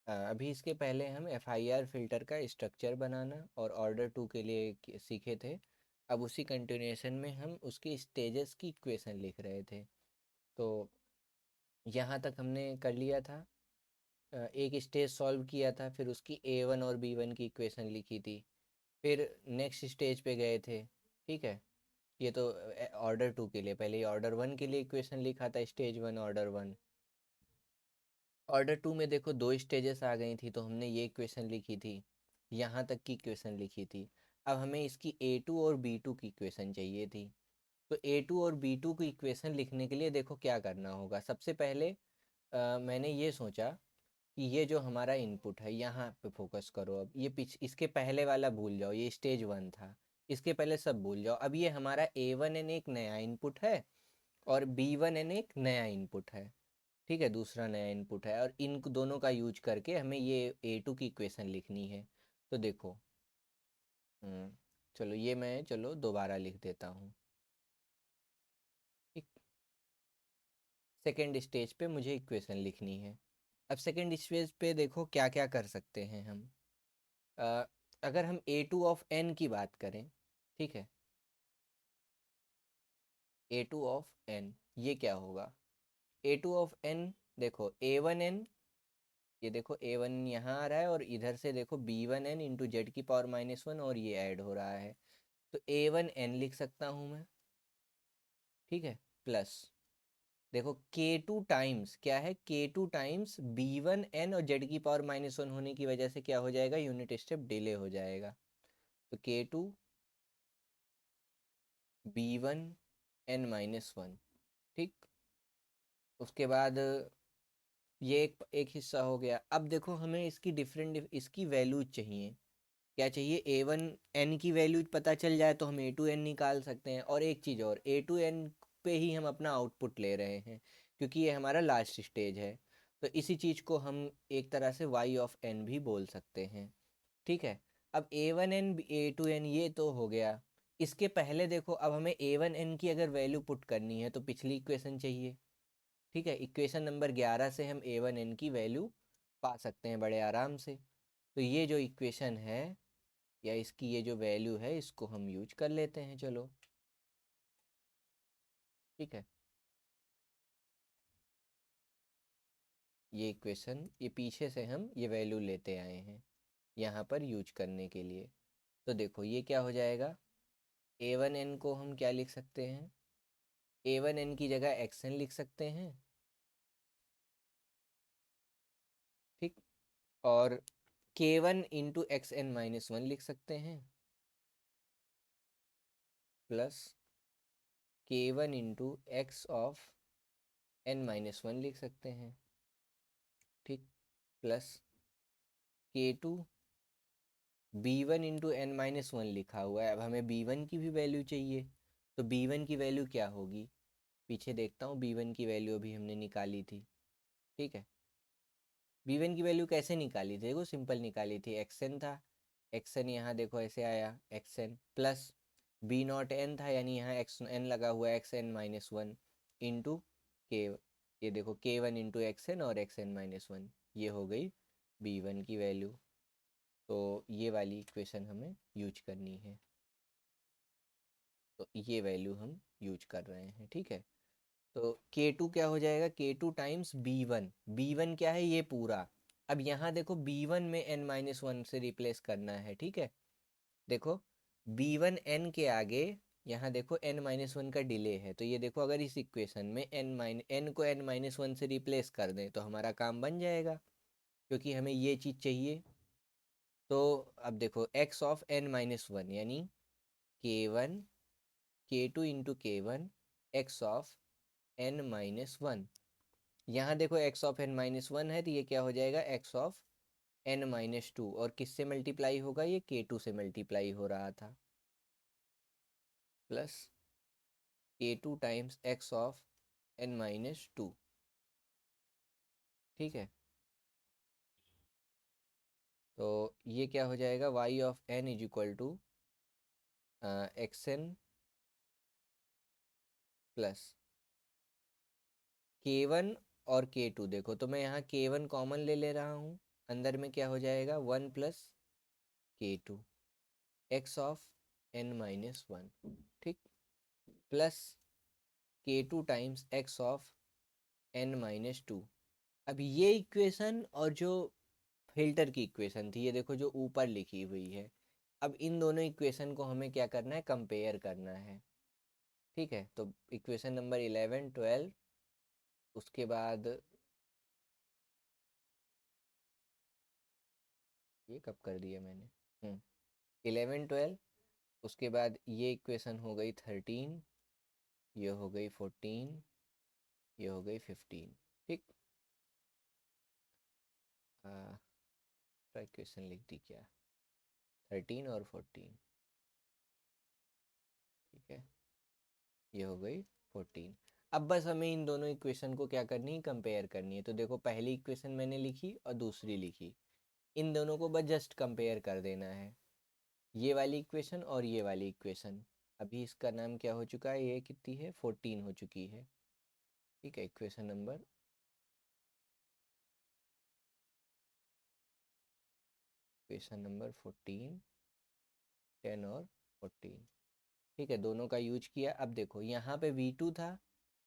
अभी इसके पहले हम FIR फिल्टर का स्ट्रक्चर बनाना और ऑर्डर 2 के लिए सीखे थे। अब उसी कंटिन्यूएशन में हम उसकी स्टेजेस की इक्वेशन लिख रहे थे। तो यहाँ तक हमने कर लिया था। एक स्टेज सॉल्व किया था, फिर उसकी A1 और B1 की इक्वेशन लिखी थी। फिर नेक्स्ट स्टेज पे गए थे। ठीक है, ये तो ऑर्डर 2 के लिए। पहले ऑर्डर 1 के लिए इक्वेशन लिखा था, स्टेज 1 ऑर्डर 1। ऑर्डर 2 में देखो 2 स्टेजेस आ गई थी, तो हमने ये इक्वेशन लिखी थी, यहाँ तक की इक्वेशन लिखी थी। अब हमें इसकी A2 और B2 की इक्वेशन चाहिए थी। तो A2 और B2 की इक्वेशन लिखने के लिए देखो क्या करना होगा। सबसे पहले मैंने ये सोचा कि ये जो हमारा इनपुट है यहाँ पे फोकस करो। अब ये इसके पहले वाला भूल जाओ, ये स्टेज 1 था। इसके पहले सब भूल जाओ। अब ये हमारा A1N एक नया इनपुट है और B1N एक नया इनपुट है। ठीक है, दूसरा नया इनपुट है, और इन दोनों का यूज करके हमें ये A2 की इक्वेशन लिखनी है। तो देखो, चलो ये मैं दोबारा लिख देता हूँ। ठीक, सेकेंड स्टेज पे मुझे इक्वेशन लिखनी है। अब सेकेंड स्टेज पे देखो क्या क्या कर सकते हैं हम। अ, अगर हम A2 ऑफ n की बात करें, ठीक है, A2 ऑफ n ये क्या होगा। A2 ऑफ n, देखो A1n, ये देखो A1 यहाँ आ रहा है और इधर से देखो B1n इंटू जेड की पावर -1 और ये ऐड हो रहा है। तो A1n लिख सकता हूँ मैं। ठीक है, प्लस देखो K2 टाइम्स क्या है, K2 टाइम्स B1n और जेड की पावर -1 होने की वजह से क्या हो जाएगा, यूनिट स्टेप डिले हो जाएगा। तो K2 B1n-1। ठीक, उसके बाद ये एक हिस्सा हो गया। अब देखो हमें इसकी इसकी वैल्यूज चाहिए। क्या चाहिए, A1n की वैल्यू पता चल जाए तो हम A2n निकाल सकते हैं। और एक चीज़ और, A2n पे ही हम अपना आउटपुट ले रहे हैं क्योंकि ये हमारा लास्ट स्टेज है। तो इसी चीज़ को हम एक तरह से y ऑफ n भी बोल सकते हैं। ठीक है, अब A1n A2n ये तो हो गया। इसके पहले देखो, अब हमें A1n की अगर वैल्यू पुट करनी है तो पिछली इक्वेशन चाहिए। ठीक है, इक्वेशन नंबर 11 से हम A1n की वैल्यू पा सकते हैं बड़े आराम से। तो ये जो इक्वेशन है या इसकी ये जो वैल्यू है, इसको हम यूज कर लेते हैं। चलो, ठीक है, ये इक्वेशन, ये पीछे से हम ये वैल्यू लेते आए हैं यहाँ पर यूज करने के लिए। तो देखो ये क्या हो जाएगा, A1n को हम क्या लिख सकते हैं, A1n की जगह xn लिख सकते हैं। ठीक, और K1 इंटू xn-1 लिख सकते हैं, plus K1 into x of n-1 लिख सकते हैं। ठीक, plus K2 B1 into n-1 लिखा हुआ है। अब हमें B1 की भी वैल्यू चाहिए। तो B1 की वैल्यू क्या होगी, पीछे देखता हूँ। B1 की वैल्यू अभी हमने निकाली थी। ठीक है, B1 की वैल्यू कैसे निकाली थी, देखो सिंपल निकाली थी। xn था, xn यहाँ देखो ऐसे आया, xn प्लस B0n था, यानी यहाँ xn लगा हुआ है, xn-1 इंटू के, ये देखो K1 इंटू xn और xn-1, ये हो गई B1 की वैल्यू। तो ये वाली इक्वेशन हमें यूज करनी है। तो ये वैल्यू हम यूज कर रहे हैं। ठीक है, तो K2 क्या हो जाएगा, K2 टाइम्स B1। B1 क्या है, ये पूरा। अब यहाँ देखो B1 में n-1 से रिप्लेस करना है। ठीक है, देखो B1n के आगे यहाँ देखो n-1 का डिले है। तो ये देखो अगर इस इक्वेशन में n को n-1 से रिप्लेस कर दें तो हमारा काम बन जाएगा, क्योंकि हमें ये चीज़ चाहिए। तो अब देखो x ऑफ n-1 यानी K1 K2 into K1 x of n-1। यहाँ देखो x ऑफ n-1 है, तो ये क्या हो जाएगा, x ऑफ n-2। और किससे मल्टीप्लाई होगा, ये K2 से मल्टीप्लाई हो रहा था, plus K2 times x of n-2। ठीक है, तो ये क्या हो जाएगा, y of n is equal to xn plus K1 और K2। देखो तो मैं यहाँ K1 कॉमन ले ले रहा हूँ, अंदर में क्या हो जाएगा, 1 + k2 x ऑफ n-1, ठीक, plus k2 times x of n-2। अब ये इक्वेशन और जो फिल्टर की इक्वेशन थी, ये देखो जो ऊपर लिखी हुई है, अब इन दोनों इक्वेशन को हमें क्या करना है, कंपेयर करना है। ठीक है, तो इक्वेशन नंबर 11, 12, उसके बाद ये कब कर दिया मैंने, 11, 12, उसके बाद ये इक्वेशन हो गई 13, ये हो गई 14, ये हो गई 15। ठीक, इक्वेशन लिख दी क्या, 13 और 14, ठीक है, ये हो गई 14। अब बस हमें इन दोनों इक्वेशन को क्या करनी है, कंपेयर करनी है। तो देखो पहली इक्वेशन मैंने लिखी और दूसरी लिखी, इन दोनों को बस जस्ट कंपेयर कर देना है, ये वाली इक्वेशन और ये वाली इक्वेशन। अभी इसका नाम क्या हो चुका है, ये कितनी है, 14 हो चुकी है। ठीक है, इक्वेशन नंबर 14, 10 और 14। ठीक है, दोनों का यूज किया। अब देखो यहाँ पे V2 था,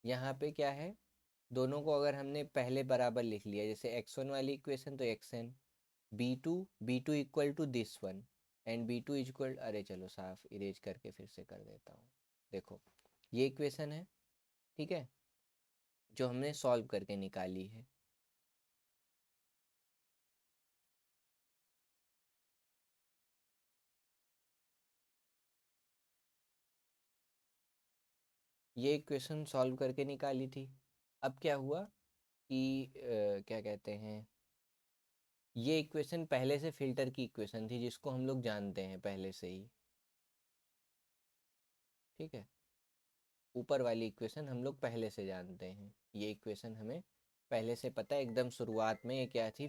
यहाँ पे क्या है, दोनों को अगर हमने पहले बराबर लिख लिया, जैसे x1 वाली इक्वेशन तो xn, b2 equal to this one, and b2 equal, अरे चलो साफ इरेज करके फिर से कर देता हूँ। देखो ये इक्वेशन है, ठीक है, जो हमने सॉल्व करके निकाली है। ये इक्वेशन सॉल्व करके निकाली थी। अब क्या हुआ कि क्या कहते हैं, ये इक्वेशन पहले से फिल्टर की इक्वेशन थी, जिसको हम लोग जानते हैं पहले से ही। ठीक है, ऊपर वाली इक्वेशन हम लोग पहले से जानते हैं, ये इक्वेशन हमें पहले से पता है, एकदम शुरुआत में ये क्या थी,